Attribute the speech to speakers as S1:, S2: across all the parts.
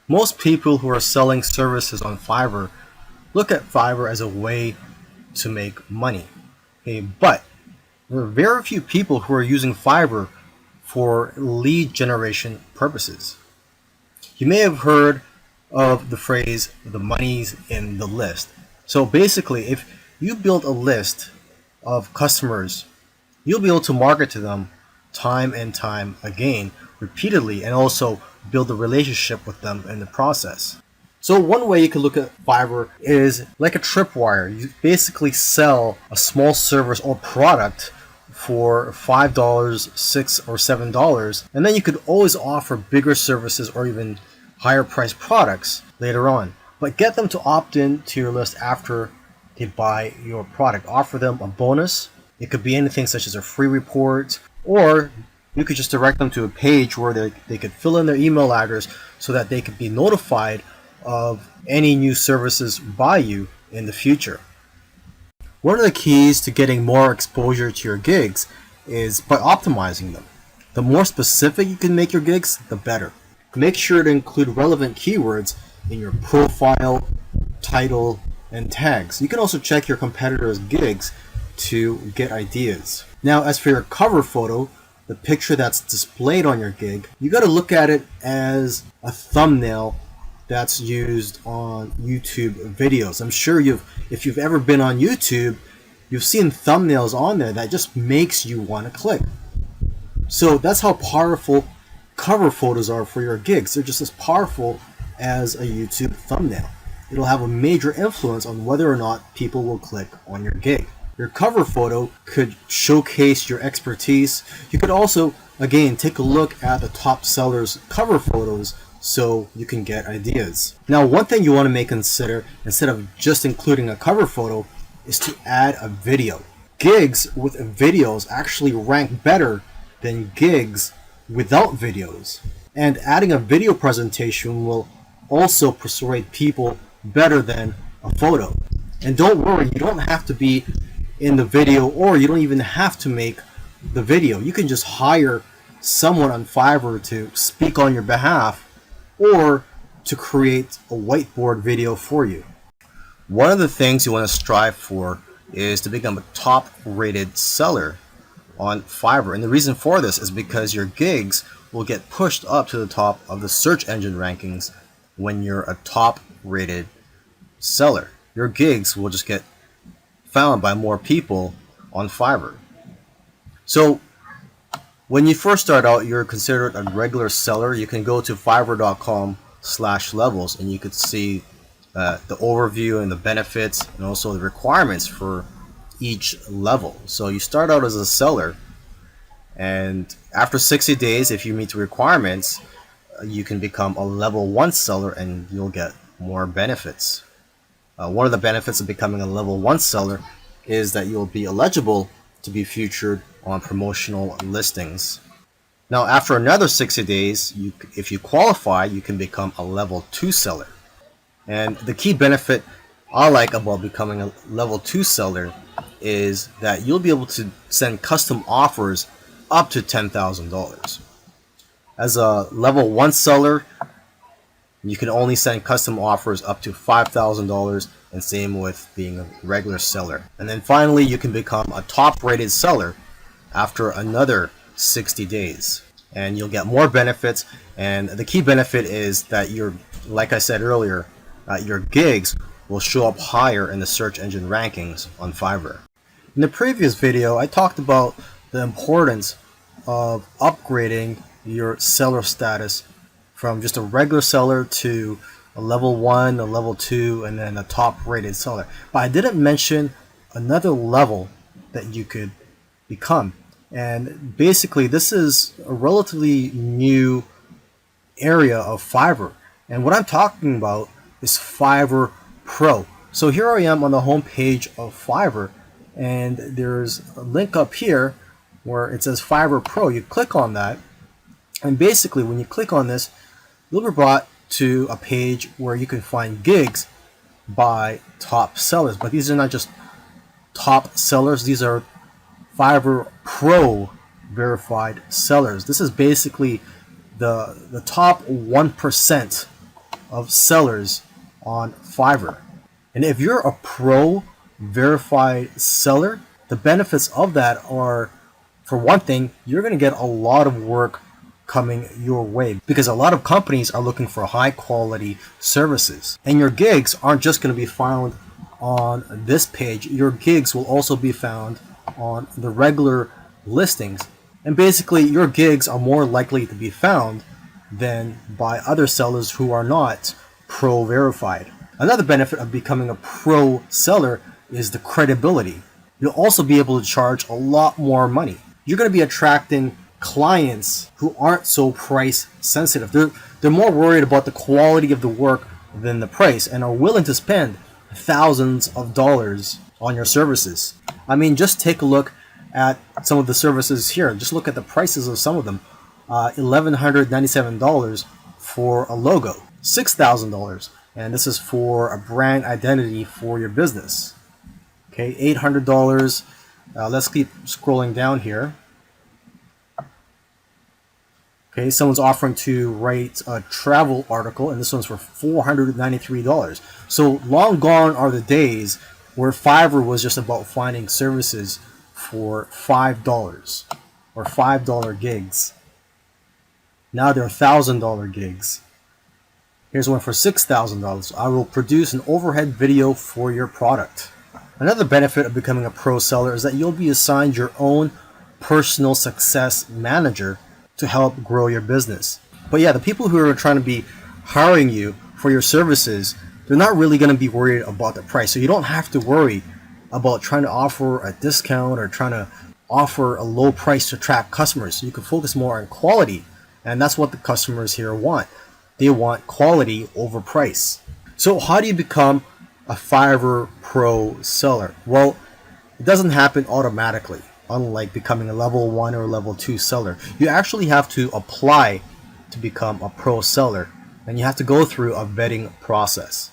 S1: Most people who are selling services on Fiverr look at Fiverr as a way to make money. Okay, but there are very few people who are using Fiverr for lead generation purposes. You may have heard of the phrase, the money's in the list. So basically, if you build a list of customers, you'll be able to market to them time and time again, repeatedly, and also build a relationship with them in the process. So one way you can look at Fiverr is like a tripwire. You basically sell a small service or product for $5, $6, or $7, and then you could always offer bigger services or even higher priced products later on. But get them to opt in to your list after they buy your product. Offer them a bonus. It could be anything such as a free report, or you could just direct them to a page where they could fill in their email address so that they could be notified of any new services by you in the future. One of the keys to getting more exposure to your gigs is by optimizing them. The more specific you can make your gigs, the better. Make sure to include relevant keywords in your profile, title, and tags. You can also check your competitors' gigs to get ideas. Now, as for your cover photo, the picture that's displayed on your gig, you got to look at it as a thumbnail that's used on YouTube videos. I'm sure if you've ever been on YouTube, you've seen thumbnails on there that just makes you want to click. So that's how powerful cover photos are for your gigs. They're just as powerful as a YouTube thumbnail. It'll have a major influence on whether or not people will click on your gig. Your cover photo could showcase your expertise. You could also, again, take a look at the top sellers' cover photos so you can get ideas. Now, one thing you want to consider, instead of just including a cover photo, is to add a video. Gigs with videos actually rank better than gigs without videos. And adding a video presentation will also persuade people better than a photo. And don't worry, you don't have to be in the video, or you don't even have to make the video. You can just hire someone on Fiverr to speak on your behalf or to create a whiteboard video for you. One of the things you want to strive for is to become a top rated seller on Fiverr. And the reason for this is because your gigs will get pushed up to the top of the search engine rankings when you're a top rated seller. Your gigs will just get found by more people on Fiverr. So when you first start out, you're considered a regular seller. You can go to fiverr.com/levels and you could see the overview and the benefits and also the requirements for each level. So you start out as a seller, and after 60 days, if you meet the requirements, you can become a level 1 seller and you'll get more benefits. One of the benefits of becoming a level 1 seller is that you'll be eligible to be featured on promotional listings. Now, after another 60 days, if you qualify, you can become a level 2 seller. And the key benefit I like about becoming a level 2 seller is that you'll be able to send custom offers up to $10,000. As a level 1 seller, you can only send custom offers up to $5,000, and same with being a regular seller. And then finally, you can become a top rated seller after another 60 days. And you'll get more benefits, and the key benefit is that like I said earlier, your gigs will show up higher in the search engine rankings on Fiverr. In the previous video, I talked about the importance of upgrading your seller status from just a regular seller to a level 1, a level 2, and then a top rated seller. But I didn't mention another level that you could become. And basically, this is a relatively new area of Fiverr. And what I'm talking about is Fiverr Pro. So here I am on the home page of Fiverr, and there's a link up here where it says Fiverr Pro. You click on that, and basically when you click on this, you'll be brought to a page where you can find gigs by top sellers. But these are not just top sellers, these are Fiverr Pro verified sellers. This is basically the top 1% of sellers on Fiverr. And if you're a pro verified seller, the benefits of that are, for one thing, you're going to get a lot of work coming your way because a lot of companies are looking for high quality services. And your gigs aren't just going to be found on this page. Your gigs will also be found on the regular listings. And basically, your gigs are more likely to be found than by other sellers who are not pro verified. Another benefit of becoming a pro seller is the credibility. You'll also be able to charge a lot more money. You're going to be attracting clients who aren't so price sensitive. They're more worried about the quality of the work than the price and are willing to spend thousands of dollars on your services. I mean, just take a look at some of the services here. Just look at the prices of some of them. $1,197 for a logo, $6,000, and this is for a brand identity for your business. Okay, $800. Let's keep scrolling down here. Okay, someone's offering to write a travel article, and this one's for $493. So long gone are the days where Fiverr was just about finding services for $5 or $5 gigs. Now they're $1,000 gigs. Here's one for $6,000. I will produce an overhead video for your product. Another benefit of becoming a pro seller is that you'll be assigned your own personal success manager to help grow your business. But yeah, the people who are trying to be hiring you for your services, they're not really going to be worried about the price. So you don't have to worry about trying to offer a discount or trying to offer a low price to attract customers. So you can focus more on quality. And that's what the customers here want. They want quality over price. So how do you become a Fiverr Pro seller? Well, it doesn't happen automatically. Unlike becoming a level 1 or level 2 seller, you actually have to apply to become a pro seller, and you have to go through a vetting process.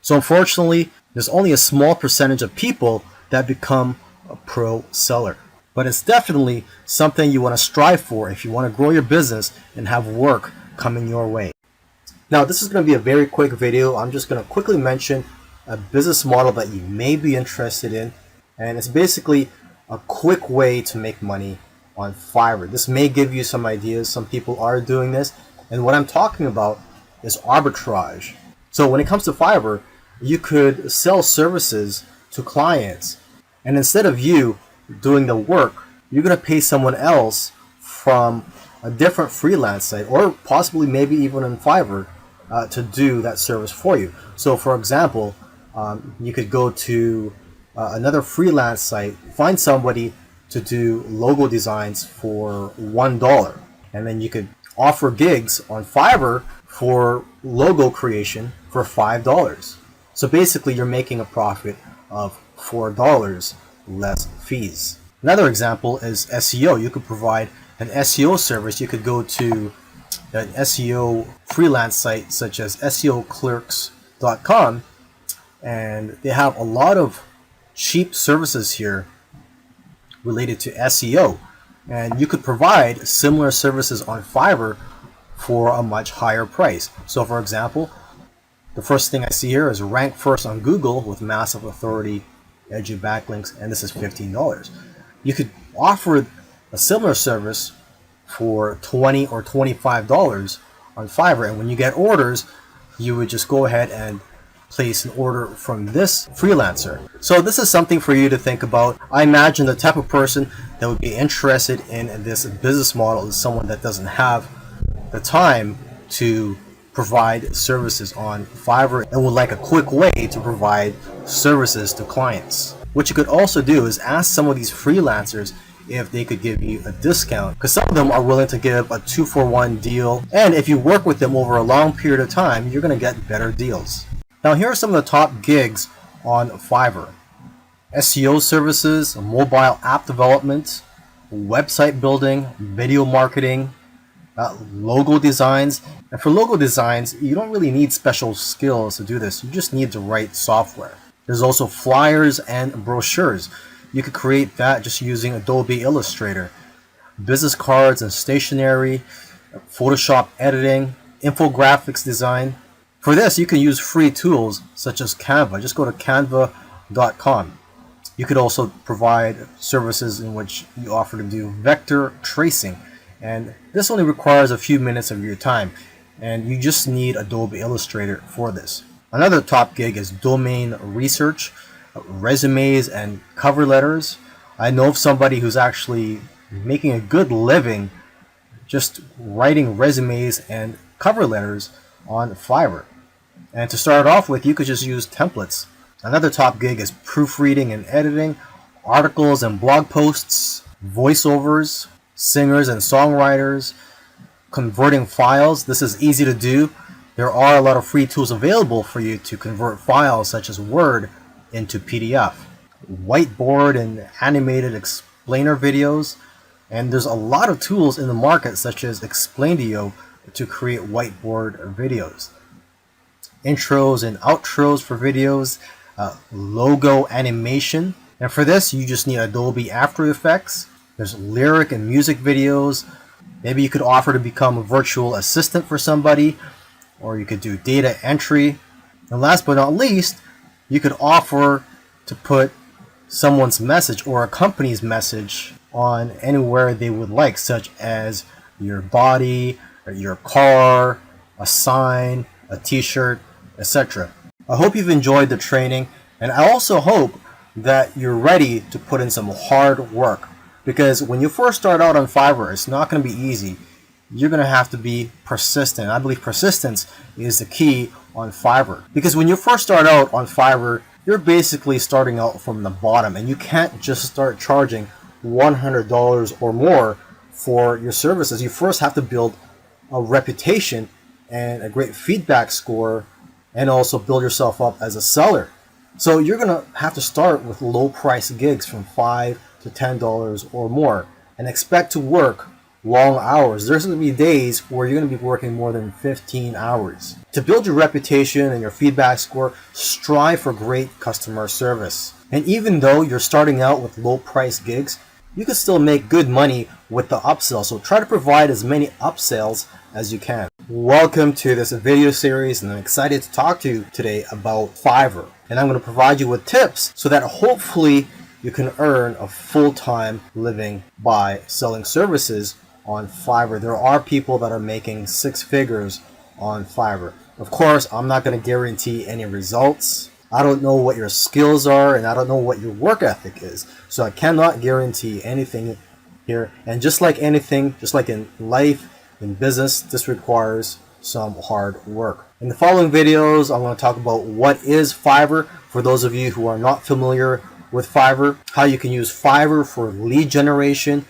S1: So unfortunately, there's only a small percentage of people that become a pro seller. But it's definitely something you want to strive for if you want to grow your business and have work coming your way. Now, this is going to be a very quick video. I'm just going to quickly mention a business model that you may be interested in, and it's basically a quick way to make money on Fiverr. This may give you some ideas. Some people are doing this, and what I'm talking about is arbitrage. So when it comes to Fiverr, you could sell services to clients, and instead of you doing the work, you're going to pay someone else from a different freelance site, or possibly maybe even on Fiverr, to do that service for you. So for example, you could go to another freelance site, find somebody to do logo designs for $1, and then you could offer gigs on Fiverr for logo creation for $5. So basically you're making a profit of $4 less fees. Another example is SEO. You could provide an SEO service. You could go to an SEO freelance site such as SEOclerks.com, and they have a lot of cheap services here related to SEO, and you could provide similar services on Fiverr for a much higher price. So for example, the first thing I see here is rank first on Google with massive authority, edgy backlinks, and this is $15. You could offer a similar service for $20 or $25 on Fiverr, and when you get orders, you would just go ahead and place an order from this freelancer. So this is something for you to think about. I imagine the type of person that would be interested in this business model is someone that doesn't have the time to provide services on Fiverr and would like a quick way to provide services to clients. What you could also do is ask some of these freelancers if they could give you a discount, because some of them are willing to give a 2-for-1 deal, and if you work with them over a long period of time, you're going to get better deals. Now here are some of the top gigs on Fiverr: SEO services, mobile app development, website building, video marketing, logo designs. And for logo designs, you don't really need special skills to do this. You just need the right software. There's also flyers and brochures. You could create that just using Adobe Illustrator. Business cards and stationery, Photoshop editing, infographics design. For this, you can use free tools such as Canva. Just go to canva.com. You could also provide services in which you offer to do vector tracing, and this only requires a few minutes of your time, and you just need Adobe Illustrator for this. Another top gig is domain research, resumes and cover letters. I know of somebody who's actually making a good living just writing resumes and cover letters on Fiverr. And to start off with, you could just use templates. Another top gig is proofreading and editing, articles and blog posts, voiceovers, singers and songwriters, converting files. This is easy to do. There are a lot of free tools available for you to convert files such as Word into PDF. Whiteboard and animated explainer videos. And there's a lot of tools in the market such as Explaindio to create whiteboard videos. Intros and outros for videos, logo animation. And for this, you just need Adobe After Effects. There's lyric and music videos. Maybe you could offer to become a virtual assistant for somebody, or you could do data entry. And last but not least, you could offer to put someone's message or a company's message on anywhere they would like, such as your body, or your car, a sign, a t-shirt, etc. I hope you've enjoyed the training, and I also hope that you're ready to put in some hard work, because when you first start out on Fiverr, it's not going to be easy. You're going to have to be persistent. I believe persistence is the key on Fiverr, because when you first start out on Fiverr, you're basically starting out from the bottom, and you can't just start charging $100 or more for your services. You first have to build a reputation and a great feedback score, and also build yourself up as a seller. So you're going to have to start with low price gigs from $5 to $10 or more, and expect to work long hours. There's going to be days where you're going to be working more than 15 hours. To build your reputation and your feedback score, strive for great customer service. And even though you're starting out with low price gigs, you can still make good money with the upsell. So try to provide as many upsells as you can. Welcome to this video series, and I'm excited to talk to you today about Fiverr. And I'm going to provide you with tips so that hopefully you can earn a full-time living by selling services on Fiverr. There are people that are making six figures on Fiverr. Of course, I'm not going to guarantee any results. I don't know what your skills are, and I don't know what your work ethic is. So I cannot guarantee anything here. And just like anything, just like in life, in business, this requires some hard work. In the following videos, I'm going to talk about what is Fiverr for those of you who are not familiar with Fiverr, how you can use Fiverr for lead generation,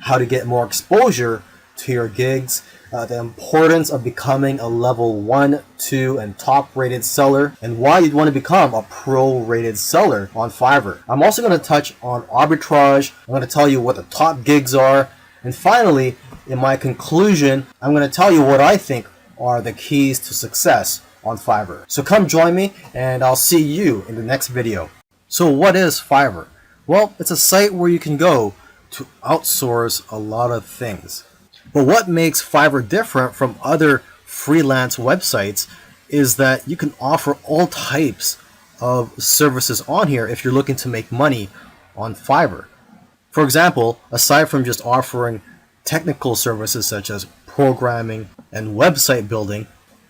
S1: how to get more exposure to your gigs, the importance of becoming a level 1, 2, and top rated seller, and why you'd want to become a pro rated seller on Fiverr. I'm also going to touch on arbitrage. I'm going to tell you what the top gigs are, and finally, in my conclusion, I'm going to tell you what I think are the keys to success on Fiverr. So come join me, and I'll see you in the next video. So what is Fiverr? Well, it's a site where you can go to outsource a lot of things. But what makes Fiverr different from other freelance websites is that you can offer all types of services on here if you're looking to make money on Fiverr. For example, aside from just offering technical services such as programming and website building,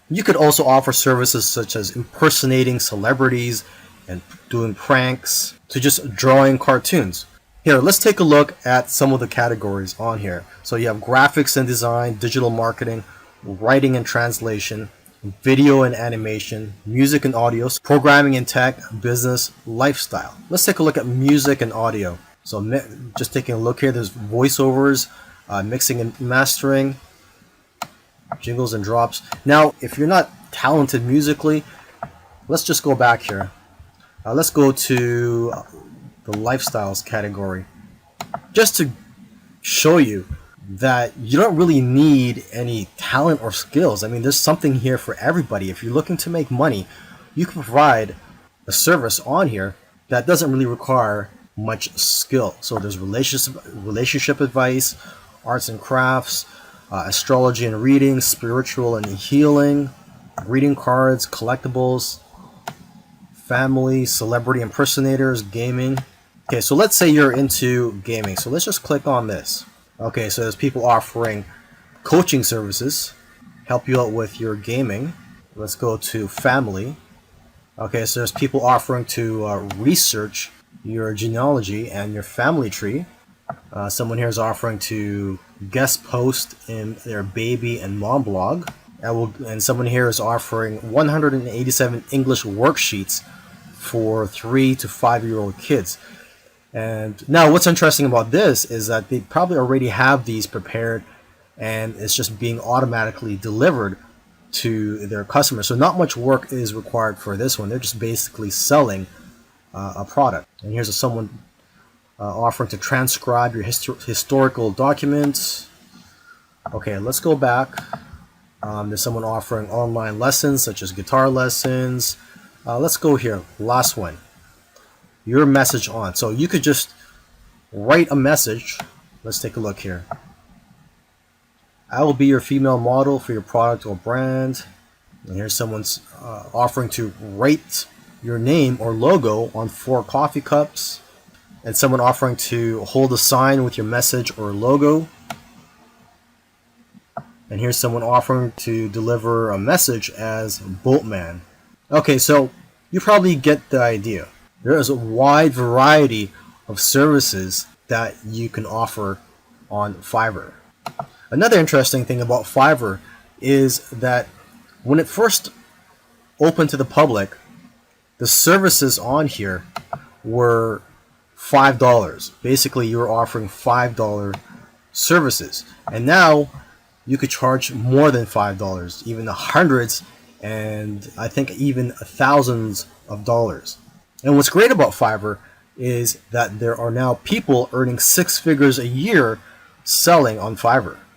S1: you could also offer services such as impersonating celebrities and doing pranks to just drawing cartoons. Here, let's take a look at some of the categories on here. So you have graphics and design, digital marketing, writing and translation, video and animation, music and audio, programming and tech, business, lifestyle. Let's take a look at music and audio. So just taking a look here, there's voiceovers, mixing and mastering, jingles and drops. Now, if you're not talented musically, let's just go back here. Let's go to the lifestyles category, just to show you that you don't really need any talent or skills. I mean, there's something here for everybody. If you're looking to make money, you can provide a service on here that doesn't really require much skill. So there's relationship advice, arts and crafts, astrology and reading, spiritual and healing, greeting cards, collectibles, family, celebrity impersonators, gaming. Okay, so let's say you're into gaming. So let's just click on this. Okay, so there's people offering coaching services, help you out with your gaming. Let's go to family. Okay, so there's people offering to research your genealogy and your family tree. Someone here is offering to guest post in their baby and mom blog. And someone here is offering 187 English worksheets for 3 to 5-year-old kids. And now what's interesting about this is that they probably already have these prepared and it's just being automatically delivered to their customers. So not much work is required for this one. They're just basically selling a product. And here's someone offering to transcribe your historical documents. Okay, let's go back. There's someone offering online lessons such as guitar lessons. Let's go here. Last one. Your message on. So you could just write a message. Let's take a look here. I will be your female model for your product or brand. And here's someone's offering to write your name or logo on 4 coffee cups. And someone offering to hold a sign with your message or logo. And here's someone offering to deliver a message as Boatman. Okay, so you probably get the idea. There is a wide variety of services that you can offer on Fiverr. Another interesting thing about Fiverr is that when it first opened to the public, the services on here were $5. Basically, you were offering $5 services. And now you could charge more than $5, even the hundreds and I think even thousands of dollars. And what's great about Fiverr is that there are now people earning 6 figures a year selling on Fiverr.